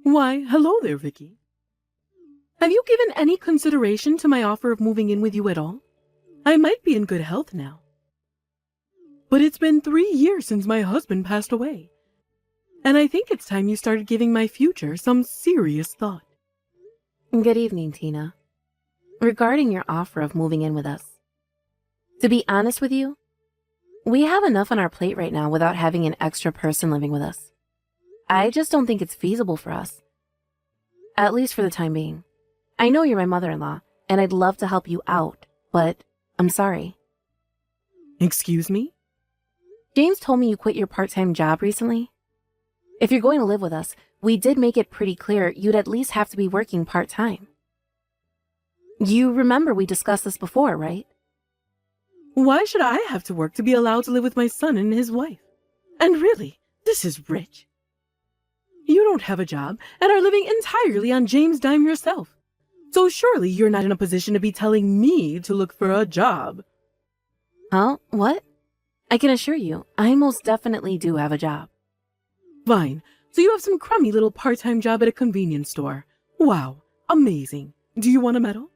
Why, hello there, Vicky. Have you given any consideration to my offer of moving in with you at all? I might be in good health now. But it's been 3 years since my husband passed away, and I think it's time you started giving my future some serious thought. Good evening, Tina. Regarding your offer of moving in with us, to be honest with you, we have enough on our plate right now without having an extra person living with us. I just don't think it's feasible for us. At least for the time being. I know you're my mother-in-law, and I'd love to help you out, but I'm sorry. Excuse me? James told me you quit your part-time job recently. If you're going to live with us, we did make it pretty clear you'd at least have to be working part-time. You remember we discussed this before, right? Why should I have to work to be allowed to live with my son and his wife? And really, this is rich. You don't have a job and are living entirely on James' dime yourself. So surely you're not in a position to be telling me to look for a job. Huh? What? I can assure you, I most definitely do have a job. Fine. So you have some crummy little part-time job at a convenience store. Wow. Amazing. Do you want a medal?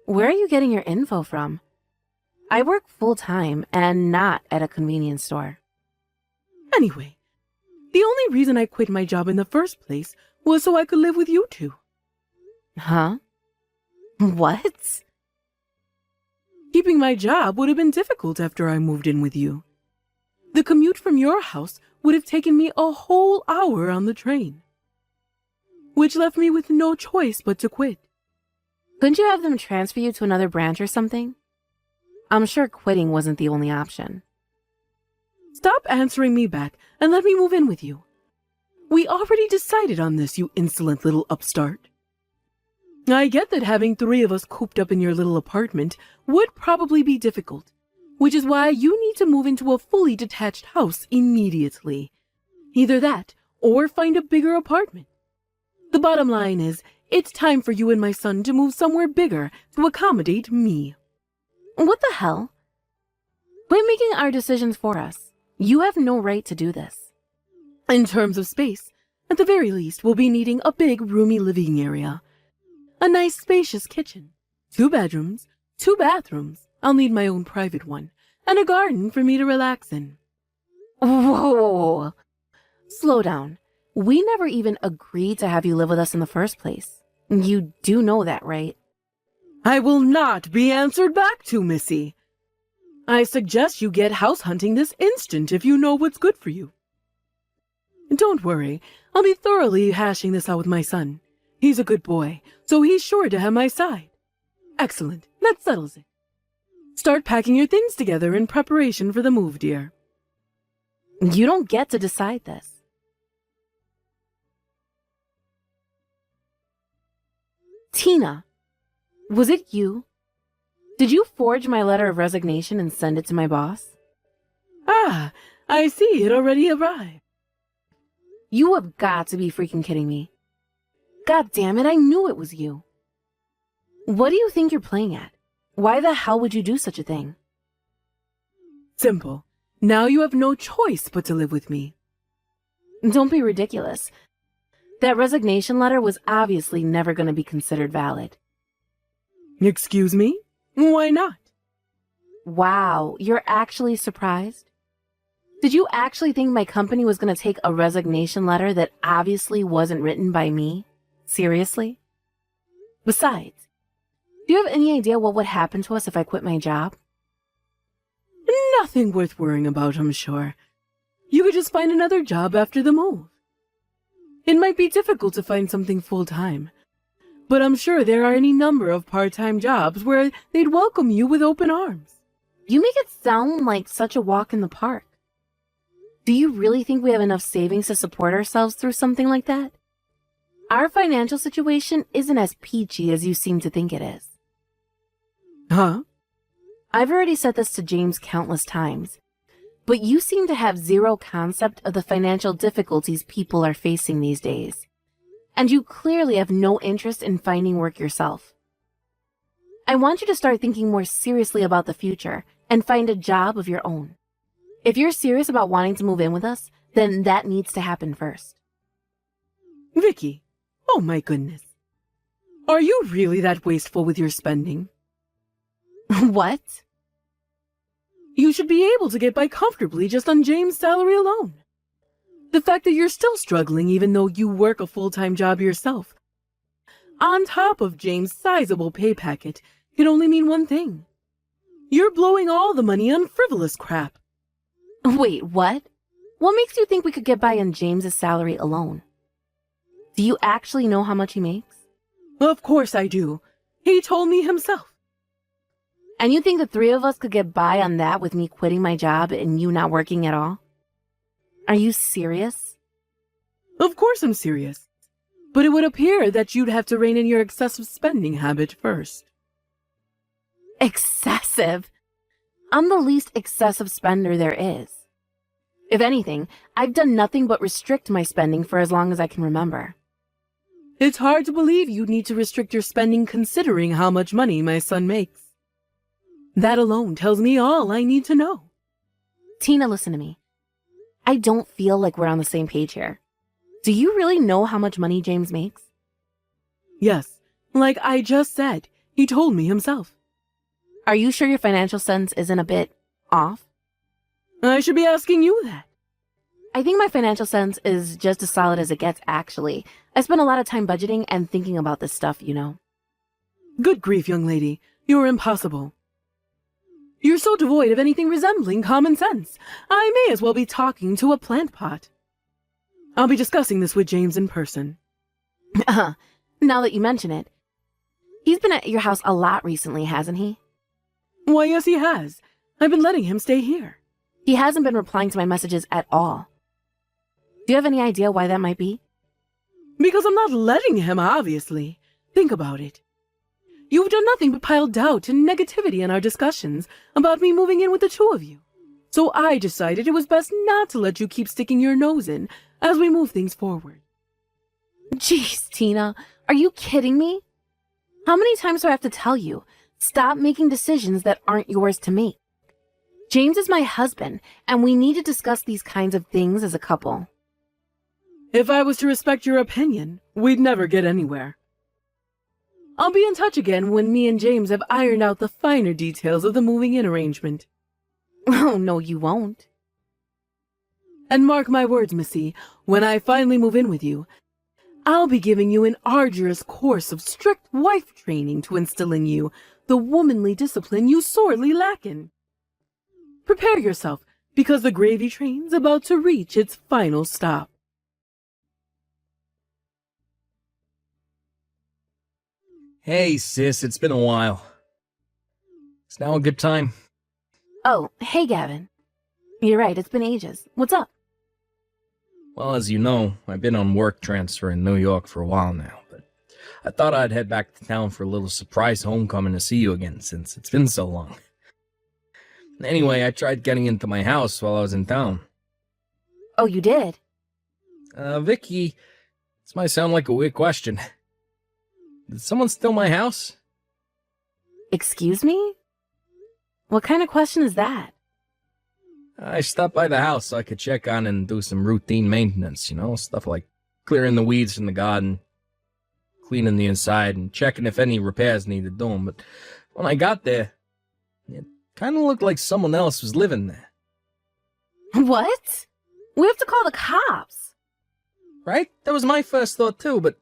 Where are you getting your info from? I work full-time and not at a convenience store. Anyway, the only reason I quit my job in the first place was so I could live with you two. Huh? What? Keeping my job would have been difficult after I moved in with you. The commute from your house would have taken me a whole hour on the train, which left me with no choice but to quit. Couldn't you have them transfer you to another branch or something? I'm sure quitting wasn't the only option. Stop answering me back and let me move in with you. We already decided on this, you insolent little upstart. I get that having 3 of us cooped up in your little apartment would probably be difficult, which is why you need to move into a fully detached house immediately. Either that, or find a bigger apartment. The bottom line is, it's time for you and my son to move somewhere bigger to accommodate me. What the hell? Quit making our decisions for us. You have no right to do this. In terms of space, at the very least, we'll be needing a big, roomy living area. A nice, spacious kitchen. 2 bedrooms, 2 bathrooms. I'll need my own private one. And a garden for me to relax in. Whoa! Slow down. We never even agreed to have you live with us in the first place. You do know that, right? I will not be answered back to, Missy. I suggest you get house hunting this instant if you know what's good for you. Don't worry, I'll be thoroughly hashing this out with my son. He's a good boy, so he's sure to have my side. Excellent, that settles it. Start packing your things together in preparation for the move, dear. You don't get to decide this. Tina, was it you? Did you forge my letter of resignation and send it to my boss? Ah, I see it already arrived. You have got to be freaking kidding me. God damn it, I knew it was you. What do you think you're playing at? Why the hell would you do such a thing? Simple. Now you have no choice but to live with me. Don't be ridiculous. That resignation letter was obviously never going to be considered valid. Excuse me? Why not? Wow, you're actually surprised? Did you actually think my company was going to take a resignation letter that obviously wasn't written by me? Seriously? Besides, do you have any idea what would happen to us if I quit my job? Nothing worth worrying about, I'm sure. You could just find another job after the move. It might be difficult to find something full-time, but I'm sure there are any number of part-time jobs where they'd welcome you with open arms. You make it sound like such a walk in the park. Do you really think we have enough savings to support ourselves through something like that? Our financial situation isn't as peachy as you seem to think it is. Huh? I've already said this to James countless times, but you seem to have zero concept of the financial difficulties people are facing these days. And you clearly have no interest in finding work yourself. I want you to start thinking more seriously about the future and find a job of your own. If you're serious about wanting to move in with us, then that needs to happen first. Vicky, oh my goodness. Are you really that wasteful with your spending? What? You should be able to get by comfortably just on James' salary alone. The fact that you're still struggling even though you work a full-time job yourself, on top of James' sizable pay packet, can only mean one thing. You're blowing all the money on frivolous crap. Wait, what? What makes you think we could get by on James's salary alone? Do you actually know how much he makes? Of course I do. He told me himself. And you think the three of us could get by on that with me quitting my job and you not working at all? Are you serious? Of course I'm serious. But it would appear that you'd have to rein in your excessive spending habit first. Excessive? I'm the least excessive spender there is. If anything, I've done nothing but restrict my spending for as long as I can remember. It's hard to believe you'd need to restrict your spending considering how much money my son makes. That alone tells me all I need to know. Tina, listen to me. I don't feel like we're on the same page here. Do you really know how much money James makes? Yes, like I just said, he told me himself. Are you sure your financial sense isn't a bit off? I should be asking you that. I think my financial sense is just as solid as it gets, actually. I spend a lot of time budgeting and thinking about this stuff, you know. Good grief, young lady. You're impossible. You're so devoid of anything resembling common sense. I may as well be talking to a plant pot. I'll be discussing this with James in person. Now that you mention it, he's been at your house a lot recently, hasn't he? Why, yes, he has. I've been letting him stay here. He hasn't been replying to my messages at all. Do you have any idea why that might be? Because I'm not letting him, obviously. Think about it. You've done nothing but pile doubt and negativity in our discussions about me moving in with the two of you. So I decided it was best not to let you keep sticking your nose in as we move things forward. Jeez, Tina, are you kidding me? How many times do I have to tell you? Stop making decisions that aren't yours to make. James is my husband, and we need to discuss these kinds of things as a couple. If I was to respect your opinion, we'd never get anywhere. I'll be in touch again when me and James have ironed out the finer details of the moving in arrangement. Oh, no, you won't. And mark my words, Missy, when I finally move in with you, I'll be giving you an arduous course of strict wife training to instill in you the womanly discipline you sorely lack in. Prepare yourself, because the gravy train's about to reach its final stop. Hey, sis, it's been a while. It's now a good time. Oh, hey, Gavin. You're right, it's been ages. What's up? Well, as you know, I've been on work transfer in New York for a while now, but I thought I'd head back to town for a little surprise homecoming to see you again since it's been so long. Anyway, I tried getting into my house while I was in town. Oh, you did? Vicky, this might sound like a weird question. Did someone steal my house? Excuse me? What kind of question is that? I stopped by the house so I could check on and do some routine maintenance, stuff like clearing the weeds in the garden, cleaning the inside, and checking if any repairs needed doing. But when I got there, it kind of looked like someone else was living there. What? We have to call the cops. Right? That was my first thought too, but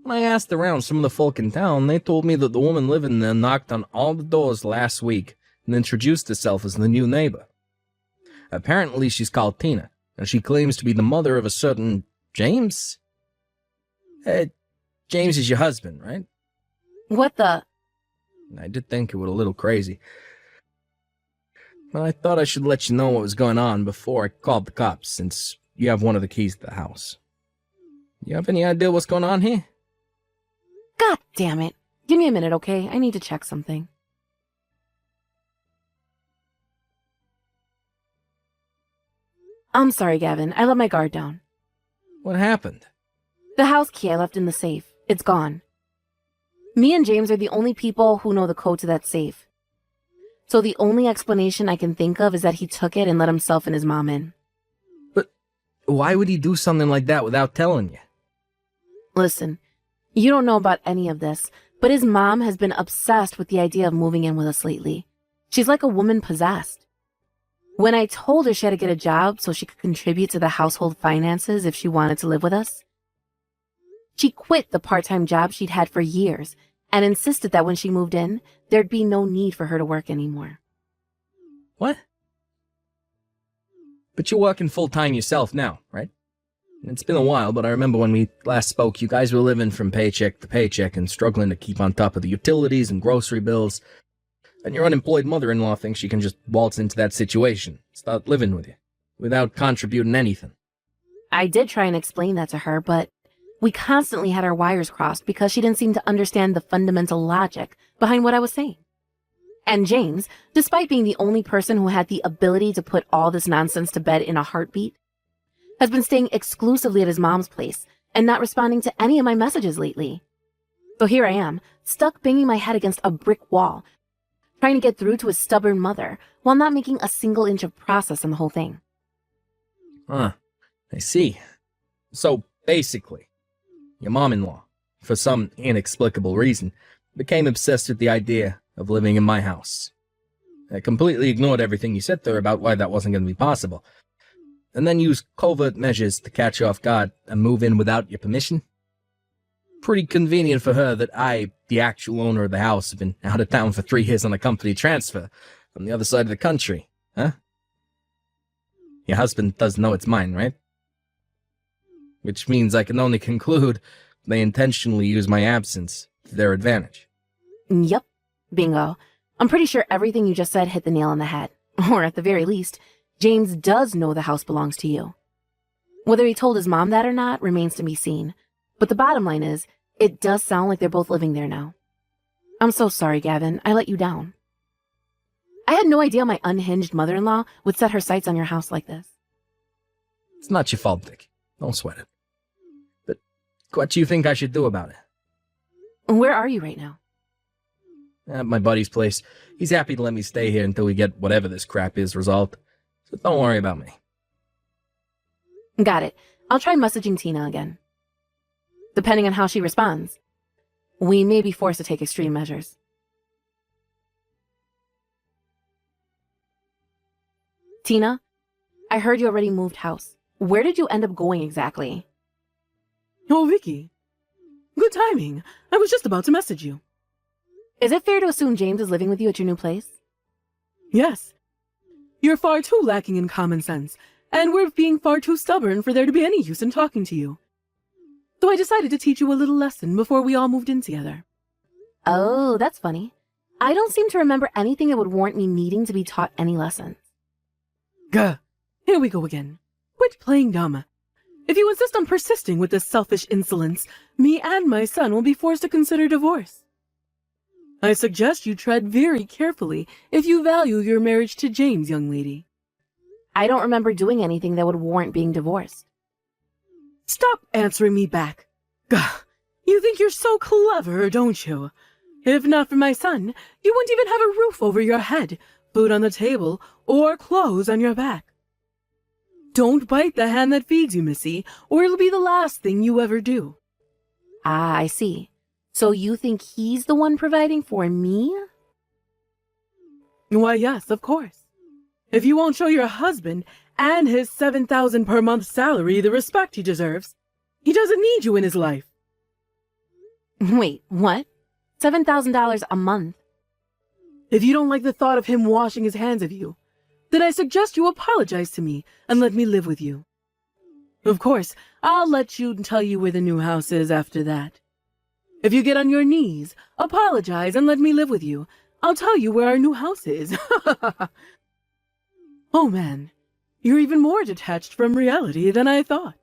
when I asked around some of the folk in town, they told me that the woman living there knocked on all the doors last week and introduced herself as the new neighbor. Apparently she's called Tina, and she claims to be the mother of a certain James? James is your husband, right? What the? I did think it was a little crazy. But I thought I should let you know what was going on before I called the cops, since you have one of the keys to the house. You have any idea what's going on here? God damn it. Give me a minute, okay? I need to check something. I'm sorry, Gavin. I let my guard down. What happened? The house key I left in the safe. It's gone. Me and James are the only people who know the code to that safe. So the only explanation I can think of is that he took it and let himself and his mom in. But why would he do something like that without telling you? Listen, you don't know about any of this, but his mom has been obsessed with the idea of moving in with us lately. She's like a woman possessed. When I told her she had to get a job so she could contribute to the household finances if she wanted to live with us, she quit the part-time job she'd had for years and insisted that when she moved in, there'd be no need for her to work anymore. What? But you're working full-time yourself now, right? It's been a while, but I remember when we last spoke, you guys were living from paycheck to paycheck and struggling to keep on top of the utilities and grocery bills. And your unemployed mother-in-law thinks she can just waltz into that situation, start living with you, without contributing anything. I did try and explain that to her, but we constantly had our wires crossed because she didn't seem to understand the fundamental logic behind what I was saying. And James, despite being the only person who had the ability to put all this nonsense to bed in a heartbeat, has been staying exclusively at his mom's place and not responding to any of my messages lately. So here I am, stuck banging my head against a brick wall, trying to get through to his stubborn mother while not making a single inch of process in the whole thing. I see. So, basically, your mom-in-law, for some inexplicable reason, became obsessed with the idea of living in my house. I completely ignored everything you said to her about why that wasn't going to be possible, and then used covert measures to catch you off guard and move in without your permission. Pretty convenient for her that I, the actual owner of the house, have been out of town for 3 years on a company transfer from the other side of the country, huh? Your husband does know it's mine, right? Which means I can only conclude they intentionally use my absence to their advantage. Yep. Bingo. I'm pretty sure everything you just said hit the nail on the head. Or at the very least, James does know the house belongs to you. Whether he told his mom that or not remains to be seen. But the bottom line is, it does sound like they're both living there now. I'm so sorry, Gavin. I let you down. I had no idea my unhinged mother-in-law would set her sights on your house like this. It's not your fault, Dick. Don't sweat it. But what do you think I should do about it? Where are you right now? At my buddy's place. He's happy to let me stay here until we get whatever this crap is resolved. So don't worry about me. Got it. I'll try messaging Tina again. Depending on how she responds, we may be forced to take extreme measures. Tina, I heard you already moved house. Where did you end up going exactly? Oh, Vicky. Good timing. I was just about to message you. Is it fair to assume James is living with you at your new place? Yes. You're far too lacking in common sense, and we're being far too stubborn for there to be any use in talking to you. So I decided to teach you a little lesson before we all moved in together. Oh, that's funny. I don't seem to remember anything that would warrant me needing to be taught any lessons. Gah. Here we go again. Quit playing dumb. If you insist on persisting with this selfish insolence, me and my son will be forced to consider divorce. I suggest you tread very carefully if you value your marriage to James, young lady. I don't remember doing anything that would warrant being divorced. Stop answering me back. Gah, you think you're so clever, don't you? If not for my son, you wouldn't even have a roof over your head, food on the table, or clothes on your back. Don't bite the hand that feeds you, Missy, or it'll be the last thing you ever do. Ah, I see. So you think he's the one providing for me? Why, yes, of course. If you won't show your husband and his $7,000 per month salary the respect he deserves, he doesn't need you in his life. Wait, what? $7,000 a month? If you don't like the thought of him washing his hands of you, then I suggest you apologize to me and let me live with you. Of course, I'll let you tell you where the new house is after that. If you get on your knees, apologize, and let me live with you, I'll tell you where our new house is. Oh man, you're even more detached from reality than I thought.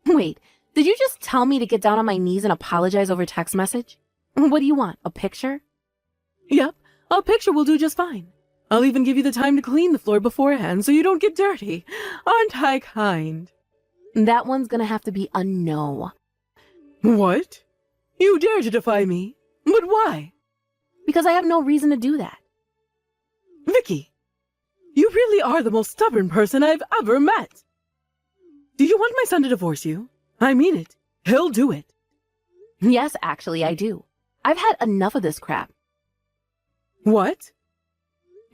Wait, did you just tell me to get down on my knees and apologize over text message? What do you want, a picture? Yep, a picture will do just fine. I'll even give you the time to clean the floor beforehand so you don't get dirty. Aren't I kind? That one's gonna have to be a no. What? You dare to defy me? But why? Because I have no reason to do that. Vicky, you really are the most stubborn person I've ever met. Do you want my son to divorce you? I mean it. He'll do it. Yes, actually, I do. I've had enough of this crap. What?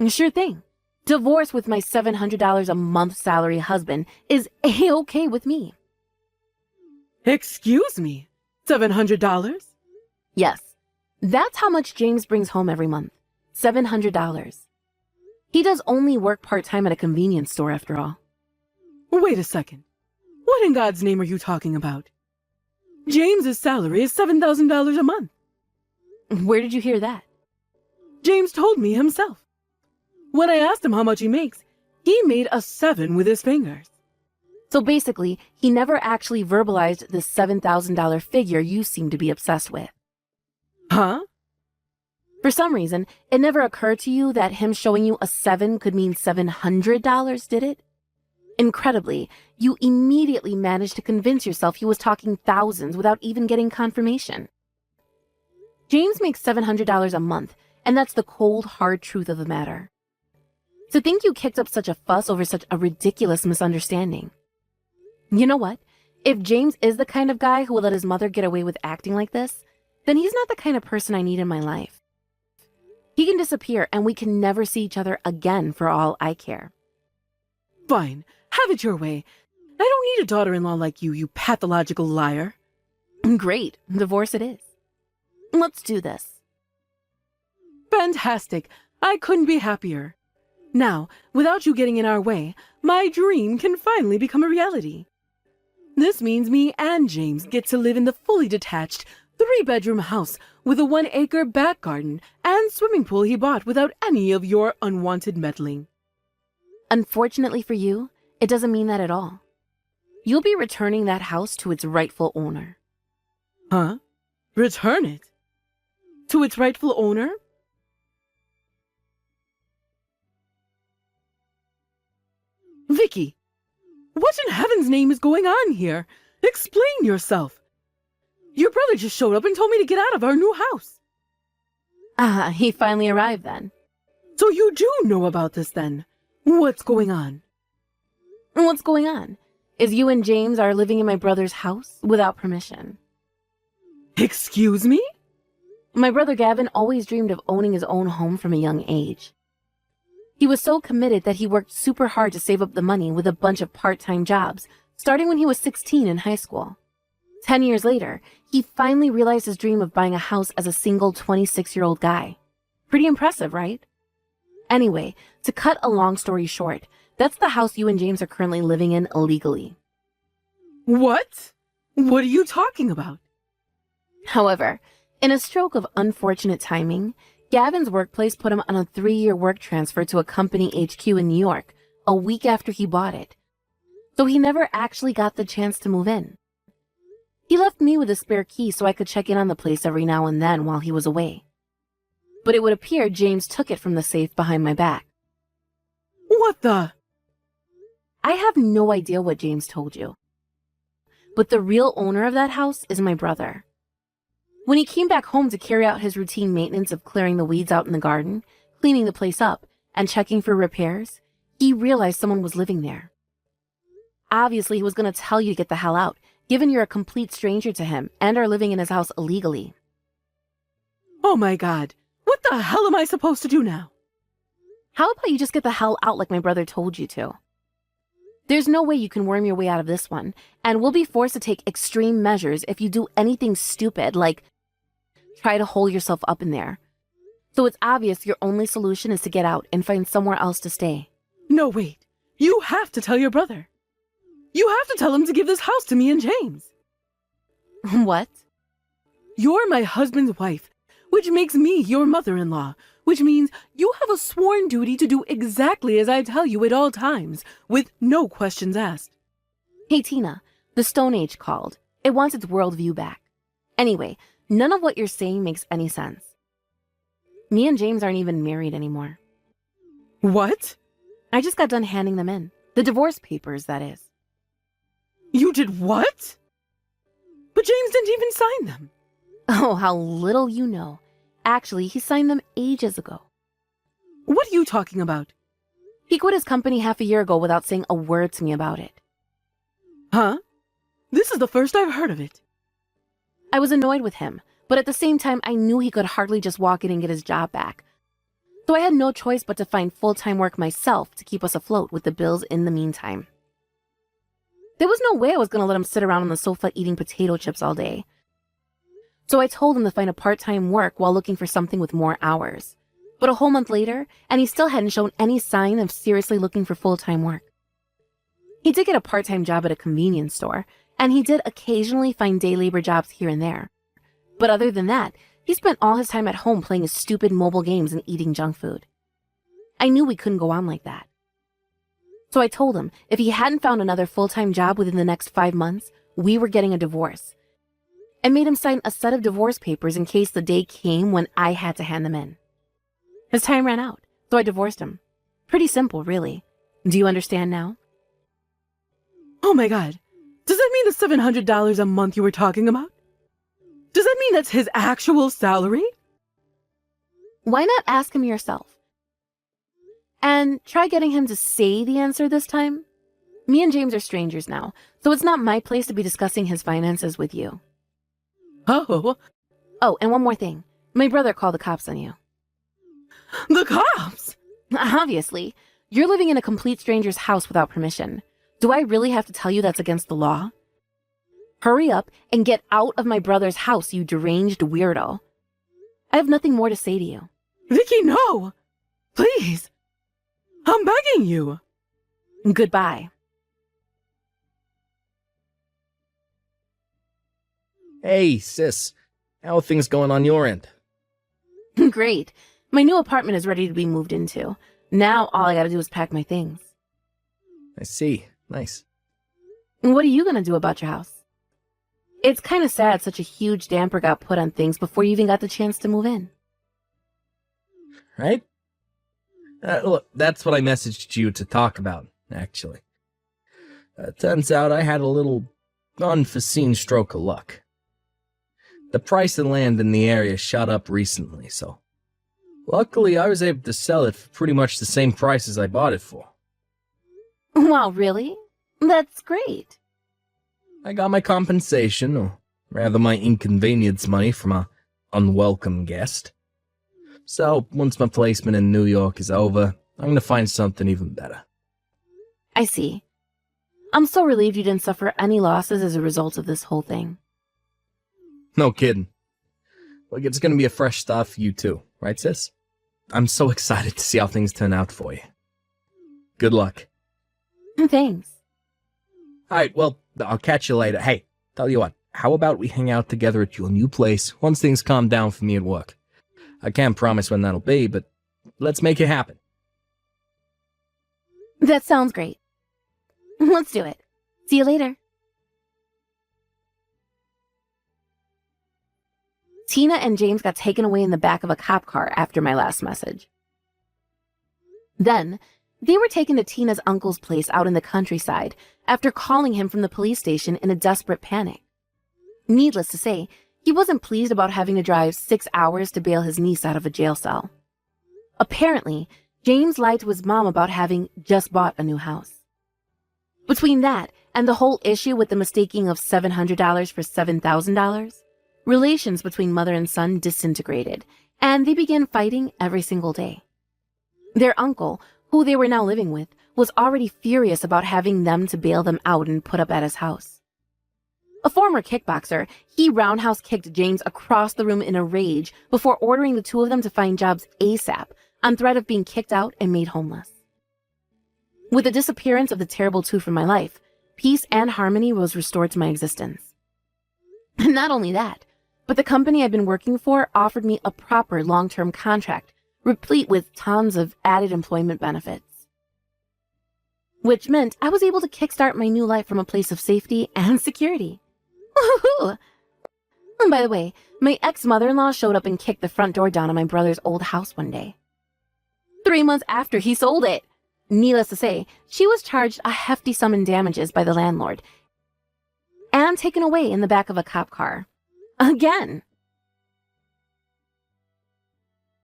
Sure thing. Divorce with my $700 a month salary husband is A-okay with me. Excuse me? $700? Yes, that's how much James brings home every month. $700. He does only work part-time at a convenience store after all. Wait a second. What in God's name are you talking about? James's salary is $7,000 a month. Where did you hear that? James told me himself. When I asked him how much he makes, he made a 7 with his fingers. So basically, he never actually verbalized this $7,000 figure you seem to be obsessed with. Huh? For some reason, it never occurred to you that him showing you a 7 could mean $700, did it? Incredibly, you immediately managed to convince yourself he was talking thousands without even getting confirmation. James makes $700 a month, and that's the cold, hard truth of the matter. To think you kicked up such a fuss over such a ridiculous misunderstanding. You know what? If James is the kind of guy who will let his mother get away with acting like this, then he's not the kind of person I need in my life. He can disappear and we can never see each other again for all I care. Fine. Have it your way. I don't need a daughter-in-law like you pathological liar. Great. Divorce it is. Let's do this. Fantastic. I couldn't be happier. Now, without you getting in our way, my dream can finally become a reality. This means me and James get to live in the fully detached 3-bedroom house with a 1-acre back garden and swimming pool he bought without any of your unwanted meddling. Unfortunately for you, it doesn't mean that at all. You'll be returning that house to its rightful owner. Huh? Return it? To its rightful owner? Vicky, what in heaven's name is going on here? Explain yourself. Your brother just showed up and told me to get out of our new house. Ah, he finally arrived then. So you do know about this then? What's going on? What's going on? Is you and James are living in my brother's house without permission. Excuse me? My brother Gavin always dreamed of owning his own home from a young age. He was so committed that he worked super hard to save up the money with a bunch of part-time jobs, starting when he was 16 in high school. 10 years later, he finally realized his dream of buying a house as a single 26-year-old guy. Pretty impressive, right? Anyway, to cut a long story short, that's the house you and James are currently living in illegally. What? What are you talking about? However, in a stroke of unfortunate timing, Gavin's workplace put him on a 3-year work transfer to a company HQ in New York a week after he bought it. So he never actually got the chance to move in. He left me with a spare key so I could check in on the place every now and then while he was away. But it would appear James took it from the safe behind my back. What the? I have no idea what James told you. But the real owner of that house is my brother. When he came back home to carry out his routine maintenance of clearing the weeds out in the garden, cleaning the place up, and checking for repairs, he realized someone was living there. Obviously, he was going to tell you to get the hell out, given you're a complete stranger to him and are living in his house illegally. Oh my God. What the hell am I supposed to do now? How about you just get the hell out like my brother told you to? There's no way you can worm your way out of this one, and we'll be forced to take extreme measures if you do anything stupid like try to hole yourself up in there. So it's obvious your only solution is to get out and find somewhere else to stay. No, wait. You have to tell your brother. You have to tell him to give this house to me and James. What? You're my husband's wife, which makes me your mother-in-law, which means you have a sworn duty to do exactly as I tell you at all times, with no questions asked. Hey, Tina, the Stone Age called. It wants its worldview back. Anyway, none of what you're saying makes any sense. Me and James aren't even married anymore. What? I just got done handing them in. The divorce papers, that is. You did what? But James didn't even sign them. Oh, how little you know. Actually, he signed them ages ago. What are you talking about? He quit his company half a year ago without saying a word to me about it. Huh? This is the first I've heard of it. I was annoyed with him, but at the same time, I knew he could hardly just walk in and get his job back. So I had no choice but to find full-time work myself to keep us afloat with the bills in the meantime. There was no way I was going to let him sit around on the sofa eating potato chips all day. So I told him to find a part-time work while looking for something with more hours. But a whole month later, and he still hadn't shown any sign of seriously looking for full-time work. He did get a part-time job at a convenience store, and he did occasionally find day labor jobs here and there. But other than that, he spent all his time at home playing his stupid mobile games and eating junk food. I knew we couldn't go on like that. So I told him if he hadn't found another full-time job within the next 5 months, we were getting a divorce. I made him sign a set of divorce papers in case the day came when I had to hand them in. His time ran out, so I divorced him. Pretty simple, really. Do you understand now? Oh my god. Does that mean the $700 a month you were talking about? Does that mean that's his actual salary? Why not ask him yourself? And try getting him to say the answer this time. Me and James are strangers now, so it's not my place to be discussing his finances with you. Oh, Oh, and one more thing. My brother called the cops on you. the cops! Obviously, you're living in a complete stranger's house without permission. Do I really have to tell you that's against the law? Hurry up and get out of my brother's house, you deranged weirdo. I have nothing more to say to you. Vicky, no! Please! I'm begging you! Goodbye. Hey, sis. How are things going on your end? Great. My new apartment is ready to be moved into. Now all I gotta do is pack my things. I see. Nice. What are you gonna do about your house? It's kind of sad such a huge damper got put on things before you even got the chance to move in. Right? Look, that's what I messaged you to talk about, actually. Turns out I had a little unforeseen stroke of luck. The price of land in the area shot up recently, so luckily I was able to sell it for pretty much the same price as I bought it for. Wow, really? That's great. I got my compensation, or rather my inconvenience money from a unwelcome guest. So, once my placement in New York is over, I'm gonna find something even better. I see. I'm so relieved you didn't suffer any losses as a result of this whole thing. No kidding. Look, it's gonna be a fresh start for you too, right, sis? I'm so excited to see how things turn out for you. Good luck. Thanks. Alright, well, I'll catch you later. Hey, tell you what, how about we hang out together at your new place once things calm down for me at work? I can't promise when that'll be, but let's make it happen. That sounds great. Let's do it. See you later. Tina and James got taken away in the back of a cop car after my last message. Then, they were taken to Tina's uncle's place out in the countryside after calling him from the police station in a desperate panic. Needless to say, he wasn't pleased about having to drive 6 hours to bail his niece out of a jail cell. Apparently, James lied to his mom about having just bought a new house. Between that and the whole issue with the mistaking of $700 for $7,000, relations between mother and son disintegrated, and they began fighting every single day. Their uncle, who they were now living with, was already furious about having them to bail them out and put up at his house. A former kickboxer, he roundhouse kicked James across the room in a rage before ordering the two of them to find jobs ASAP on threat of being kicked out and made homeless. With the disappearance of the terrible two from my life, peace and harmony was restored to my existence. And not only that, but the company I'd been working for offered me a proper long-term contract, replete with tons of added employment benefits. Which meant I was able to kickstart my new life from a place of safety and security. Woohoo! And by the way, my ex-mother-in-law showed up and kicked the front door down on my brother's old house one day. 3 months after he sold it. Needless to say, she was charged a hefty sum in damages by the landlord and taken away in the back of a cop car. Again.